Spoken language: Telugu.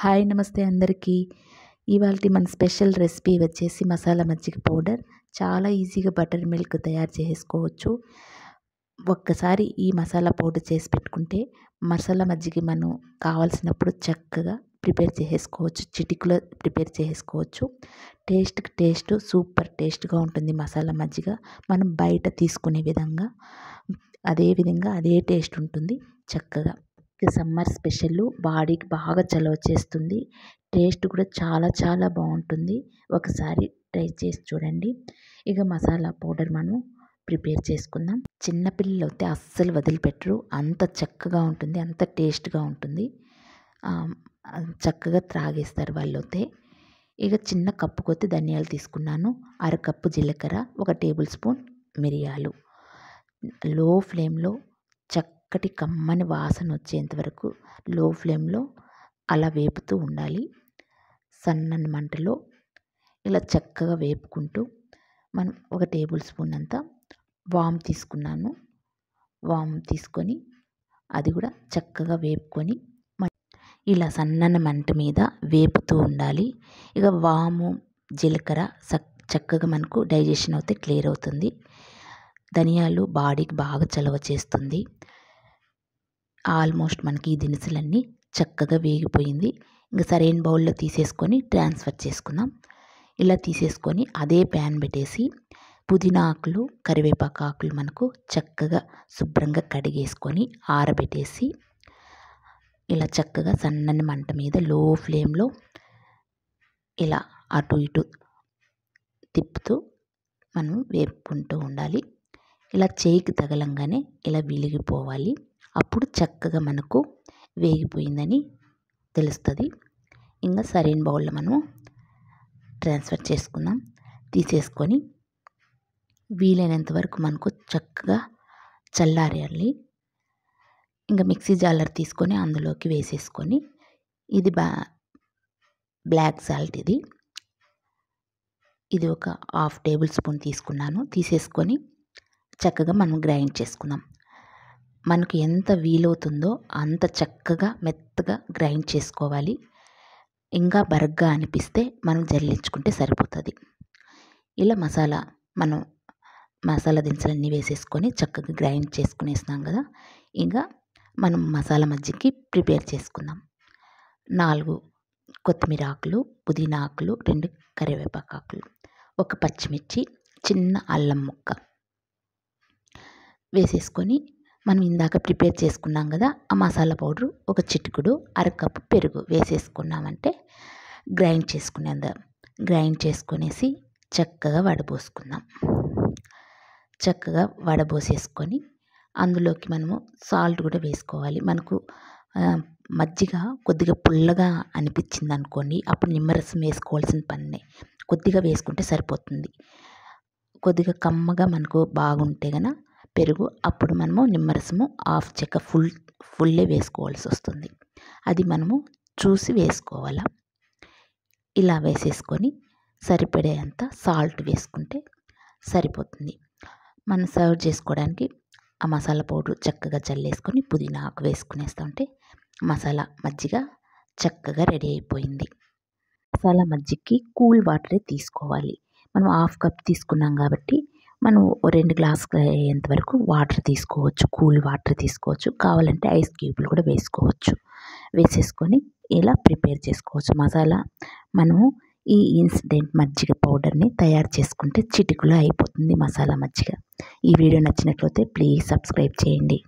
హాయ్ నమస్తే అందరికీ. ఇవాల్టి మన స్పెషల్ రెసిపీ వచ్చేసి మసాలా మజ్జిగ పౌడర్. చాలా ఈజీగా బటర్ మిల్క్ తయారు చేసుకోవచ్చు. ఒక్కసారి ఈ మసాలా పౌడర్ చేసి పెట్టుకుంటే మసాలా మజ్జిగ మనం కావాల్సినప్పుడు చక్కగా ప్రిపేర్ చేసేసుకోవచ్చు. చిటికలో ప్రిపేర్ చేసుకోవచ్చు. టేస్ట్ సూపర్ టేస్ట్గా ఉంటుంది మసాలా మజ్జిగ. మనం బయట తీసుకునే విధంగా అదే టేస్ట్ ఉంటుంది చక్కగా. సమ్మర్ స్పెషల్, బాడీకి బాగా చలవ చేస్తుంది. టేస్ట్ కూడా చాలా బాగుంటుంది. ఒకసారి ట్రై చేసి చూడండి. ఇక మసాలా పౌడర్ మనం ప్రిపేర్ చేసుకుందాం. చిన్నపిల్లలు అయితే అస్సలు వదిలిపెట్టరు. అంత చక్కగా ఉంటుంది, అంత టేస్ట్గా ఉంటుంది. చక్కగా త్రాగేస్తారు వాళ్ళు అయితే. ఇక చిన్న కప్పు కొద్ది ధనియాలు తీసుకున్నాను, అరకప్పు జీలకర్ర, 1 టేబుల్ స్పూన్ మిరియాలు. లో ఫ్లేమ్లో చక్కటి కమ్మని వాసన వచ్చేంత వరకు లో ఫ్లేమ్లో అలా వేపుతూ ఉండాలి. సన్నని మంటలో ఇలా చక్కగా వేపుకుంటూ మనం 1 టేబుల్ స్పూన్ అంతా వాము తీసుకున్నాను. వాము తీసుకొని అది కూడా చక్కగా వేపుకొని ఇలా సన్నని మంట మీద వేపుతూ ఉండాలి. ఇక వాము జీలకర్ర చక్కగా మనకు డైజెషన్ అవుతే క్లియర్ అవుతుంది. ధనియాలు బాడీకి బాగా చలవ చేస్తుంది. ఆల్మోస్ట్ మనకి ఈ దినుసులన్నీ చక్కగా వేగిపోయింది. ఇంకా సరైన బౌల్లో తీసేసుకొని ట్రాన్స్ఫర్ చేసుకుందాం. ఇలా తీసేసుకొని అదే ప్యాన్ పెట్టేసి పుదీనా ఆకులు, కరివేపాకు ఆకులు మనకు చక్కగా శుభ్రంగా కడిగేసుకొని ఆరబెట్టేసి ఇలా చక్కగా సన్నని మంట మీద లో ఫ్లేమ్లో ఇలా అటు ఇటు తిప్పుతూ మనం వేపుకుంటూ ఉండాలి. ఇలా చేయికి తగలంగానే ఇలా విలిగిపోవాలి. అప్పుడు చక్కగా మనకు వేగిపోయిందని తెలుస్తుంది. ఇంకా సరైన బౌల్లో మనం ట్రాన్స్ఫర్ చేసుకుందాం. తీసేసుకొని వీలైనంత వరకు మనకు చక్కగా చల్లారేయాలి. ఇంకా మిక్సీ జాలర్ తీసుకొని అందులోకి వేసేసుకొని ఇది బ్లాక్ సాల్ట్, ఇది ఒక 1/2 టేబుల్ స్పూన్ తీసుకున్నాను. తీసేసుకొని చక్కగా మనం గ్రైండ్ చేసుకుందాం. మనకు ఎంత వీలవుతుందో అంత చక్కగా మెత్తగా గ్రైండ్ చేసుకోవాలి. ఇంకా బరగ్గా అనిపిస్తే మనం జల్లించుకుంటే సరిపోతుంది. ఇలా మనం మసాలా దినుసులన్నీ వేసేసుకొని చక్కగా గ్రైండ్ చేసుకునేసినాం కదా. ఇంకా మనం మసాలా మజ్జిగకి ప్రిపేర్ చేసుకుందాం. 4 కొత్తిమీర ఆకులు, పుదీనా ఆకులు, 2 కరివేపాకు ఆకులు, 1 పచ్చిమిర్చి, చిన్న అల్లం ముక్క వేసేసుకొని మనం ఇందాక ప్రిపేర్ చేసుకున్నాం కదా ఆ మసాలా పౌడరు, 1 చిటికెడు, అరకప్పు పెరుగు వేసేసుకున్నామంటే గ్రైండ్ చేసుకునేసి చక్కగా వడబోసుకుందాం. చక్కగా వడబోసేసుకొని అందులోకి మనము సాల్ట్ కూడా వేసుకోవాలి. మనకు మజ్జిగ కొద్దిగా పుల్లగా అనిపించింది అనుకోండి, అప్పుడు నిమ్మరసం వేసుకోవాల్సిన పని కొద్దిగా వేసుకుంటే సరిపోతుంది. కొద్దిగా కమ్మగా మనకు బాగుంటే కనుక పెరుగు, అప్పుడు మనము నిమ్మరసము 1/2 చెక్క ఫుల్లే వేసుకోవాల్సి వస్తుంది. అది మనము చూసి వేసుకోవాలా. ఇలా వేసేసుకొని సరిపడేంత సాల్ట్ వేసుకుంటే సరిపోతుంది. మనం సర్వ్ చేసుకోవడానికి ఆ మసాలా పౌడర్ చక్కగా చల్లేసుకొని పుదీనా ఆకు వేసుకునేస్తుంటే మసాలా మజ్జిగ చక్కగా రెడీ అయిపోయింది. మసాలా మజ్జిగకి కూల్ వాటరే తీసుకోవాలి. మనం 1/2 కప్ తీసుకున్నాం కాబట్టి మనం 2 గ్లాసులు అయ్యేంత వరకు వాటర్ తీసుకోవచ్చు. కూల్ వాటర్ తీసుకోవచ్చు. కావాలంటే ఐస్ క్యూబ్లు కూడా వేసేసుకొని ఇలా ప్రిపేర్ చేసుకోవచ్చు. మనము ఈ ఇన్స్టెంట్ మజ్జిగ పౌడర్ని తయారు చేసుకుంటే చిటికలో అయిపోతుంది మసాలా మజ్జిగ. ఈ వీడియో నచ్చినట్లయితే ప్లీజ్ సబ్స్క్రైబ్ చేయండి.